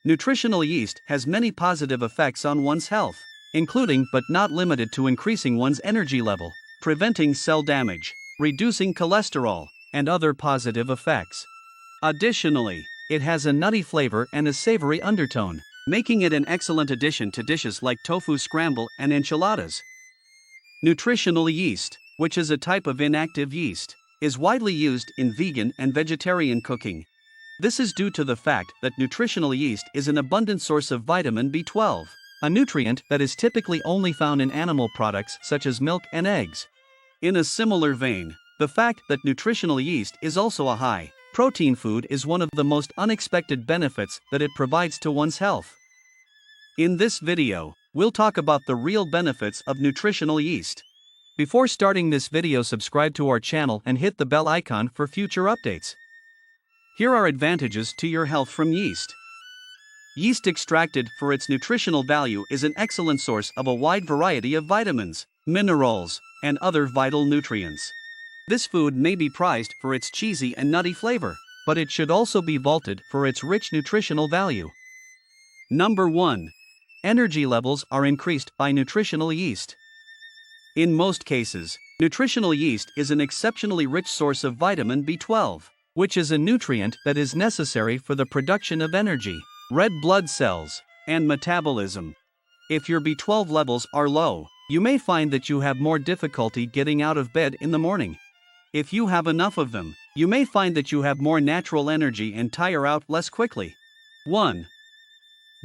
Nutritional yeast has many positive effects on one's health, including but not limited to increasing one's energy level, preventing cell damage, reducing cholesterol, and other positive effects. Additionally, it has a nutty flavor and a savory undertone, making it an excellent addition to dishes like tofu scramble and enchiladas. Nutritional yeast, which is a type of inactive yeast, is widely used in vegan and vegetarian cooking. This is due to the fact that nutritional yeast is an abundant source of vitamin B12, a nutrient that is typically only found in animal products such as milk and eggs. In a similar vein, the fact that nutritional yeast is also a high protein food is one of the most unexpected benefits that it provides to one's health. In this video, we'll talk about the real benefits of nutritional yeast. Before starting this video, subscribe to our channel and hit the bell icon for future updates. Here are advantages to your health from yeast. Yeast extracted for its nutritional value is an excellent source of a wide variety of vitamins, minerals, and other vital nutrients. This food may be prized for its cheesy and nutty flavor, but it should also be vaulted for its rich nutritional value. Number 1. Energy levels are increased by nutritional yeast. In most cases, nutritional yeast is an exceptionally rich source of vitamin B12, which is a nutrient that is necessary for the production of energy, red blood cells, and metabolism. If your B12 levels are low, you may find that you have more difficulty getting out of bed in the morning. If you have enough of them, you may find that you have more natural energy and tire out less quickly. 1.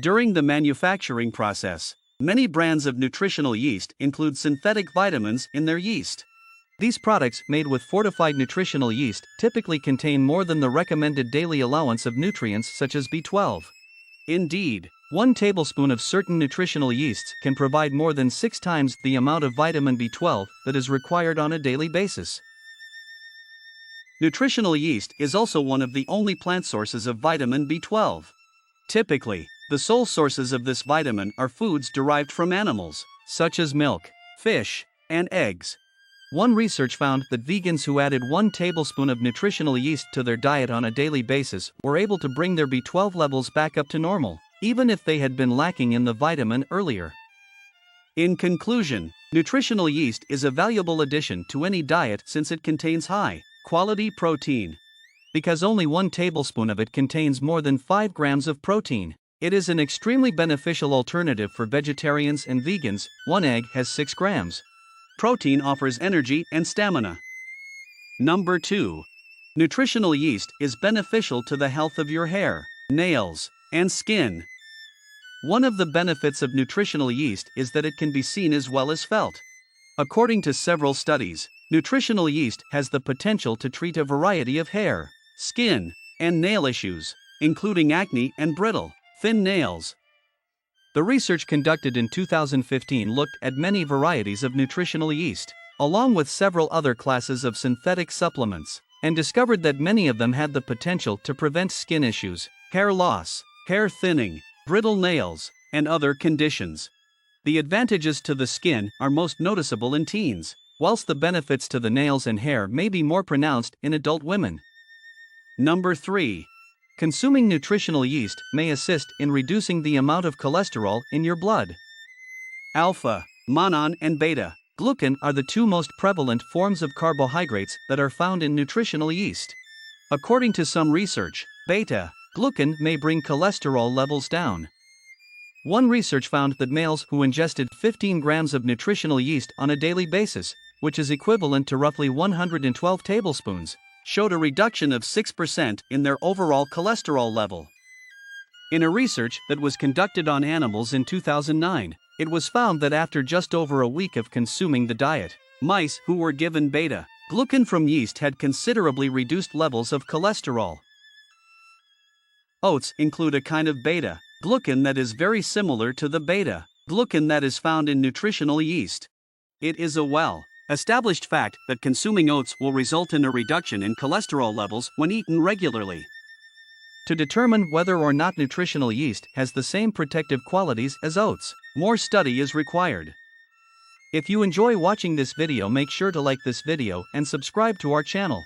During the manufacturing process, many brands of nutritional yeast include synthetic vitamins in their yeast. These products made with fortified nutritional yeast typically contain more than the recommended daily allowance of nutrients such as B12. Indeed, 1 tablespoon of certain nutritional yeasts can provide more than 6 times the amount of vitamin B12 that is required on a daily basis. Nutritional yeast is also one of the only plant sources of vitamin B12. Typically, the sole sources of this vitamin are foods derived from animals, such as milk, fish, and eggs. One research found that vegans who added 1 tablespoon of nutritional yeast to their diet on a daily basis were able to bring their B12 levels back up to normal, even if they had been lacking in the vitamin earlier. In conclusion, nutritional yeast is a valuable addition to any diet since it contains high-quality protein. Because only 1 tablespoon of it contains more than 5 grams of protein, it is an extremely beneficial alternative for vegetarians and vegans. 1 egg has 6 grams. Protein offers energy and stamina. Number 2. Nutritional yeast is beneficial to the health of your hair, nails, and skin. One of the benefits of nutritional yeast is that it can be seen as well as felt. According to several studies, nutritional yeast has the potential to treat a variety of hair, skin, and nail issues, including acne and brittle, thin nails. The research conducted in 2015 looked at many varieties of nutritional yeast, along with several other classes of synthetic supplements, and discovered that many of them had the potential to prevent skin issues, hair loss, hair thinning, brittle nails, and other conditions. The advantages to the skin are most noticeable in teens, whilst the benefits to the nails and hair may be more pronounced in adult women. Number 3. Consuming nutritional yeast may assist in reducing the amount of cholesterol in your blood. Alpha, monon, and beta glucan are the 2 most prevalent forms of carbohydrates that are found in nutritional yeast. According to some research, beta glucan may bring cholesterol levels down. One research found that males who ingested 15 grams of nutritional yeast on a daily basis, which is equivalent to roughly 112 tablespoons, showed a reduction of 6% in their overall cholesterol level. In a research that was conducted on animals in 2009, it was found that after just over a week of consuming the diet, mice who were given beta glucan from yeast had considerably reduced levels of cholesterol. Oats include a kind of beta glucan that is very similar to the beta glucan that is found in nutritional yeast. It is a established fact that consuming oats will result in a reduction in cholesterol levels when eaten regularly. To determine whether or not nutritional yeast has the same protective qualities as oats, more study is required. If you enjoy watching this video, make sure to like this video and subscribe to our channel.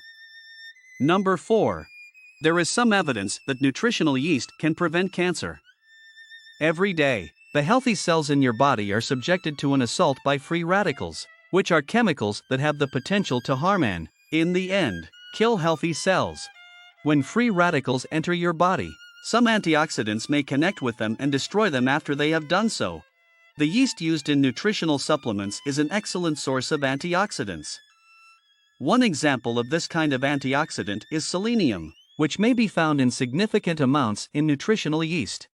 Number 4. There is some evidence that nutritional yeast can prevent cancer. Every day, the healthy cells in your body are subjected to an assault by free radicals, which are chemicals that have the potential to harm and, in the end, kill healthy cells. When free radicals enter your body, some antioxidants may connect with them and destroy them after they have done so. The yeast used in nutritional supplements is an excellent source of antioxidants. One example of this kind of antioxidant is selenium, which may be found in significant amounts in nutritional yeast.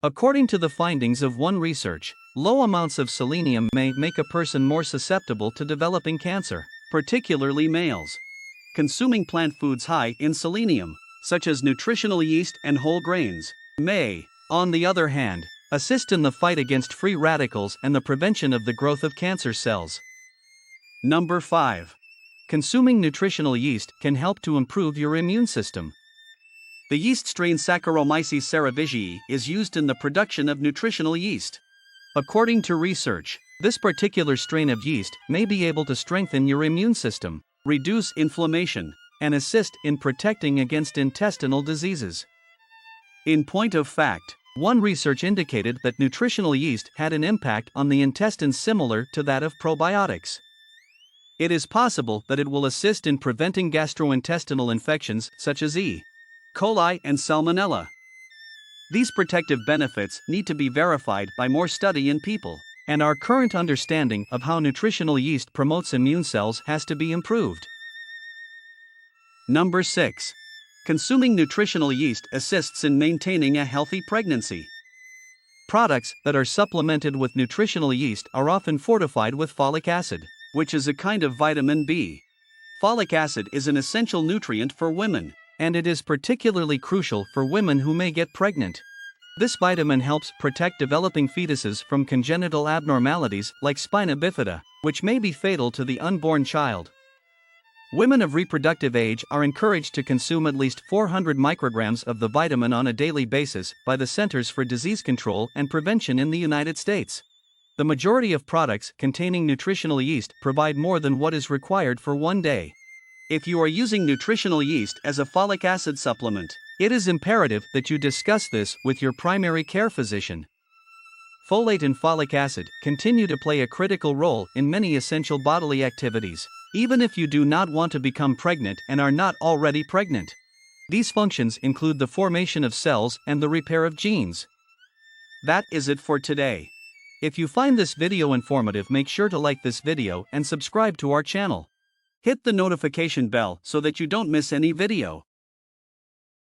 According to the findings of one research, low amounts of selenium may make a person more susceptible to developing cancer, particularly males. Consuming plant foods high in selenium, such as nutritional yeast and whole grains, may, on the other hand, assist in the fight against free radicals and the prevention of the growth of cancer cells. Number 5. Consuming nutritional yeast can help to improve your immune system. The yeast strain Saccharomyces cerevisiae is used in the production of nutritional yeast. According to research, this particular strain of yeast may be able to strengthen your immune system, reduce inflammation, and assist in protecting against intestinal diseases. In point of fact, one research indicated that nutritional yeast had an impact on the intestines similar to that of probiotics. It is possible that it will assist in preventing gastrointestinal infections such as E. coli and salmonella. These protective benefits need to be verified by more study in people, and our current understanding of how nutritional yeast promotes immune cells has to be improved. Number 6. Consuming nutritional yeast assists in maintaining a healthy pregnancy. Products that are supplemented with nutritional yeast are often fortified with folic acid, which is a kind of vitamin B. Folic acid is an essential nutrient for women, and it is particularly crucial for women who may get pregnant. This vitamin helps protect developing fetuses from congenital abnormalities like spina bifida, which may be fatal to the unborn child. Women of reproductive age are encouraged to consume at least 400 micrograms of the vitamin on a daily basis by the Centers for Disease Control and Prevention in the United States. The majority of products containing nutritional yeast provide more than what is required for one day. If you are using nutritional yeast as a folic acid supplement, it is imperative that you discuss this with your primary care physician. Folate and folic acid continue to play a critical role in many essential bodily activities, even if you do not want to become pregnant and are not already pregnant. These functions include the formation of cells and the repair of genes. That is it for today. If you find this video informative, make sure to like this video and subscribe to our channel. Hit the notification bell so that you don't miss any video.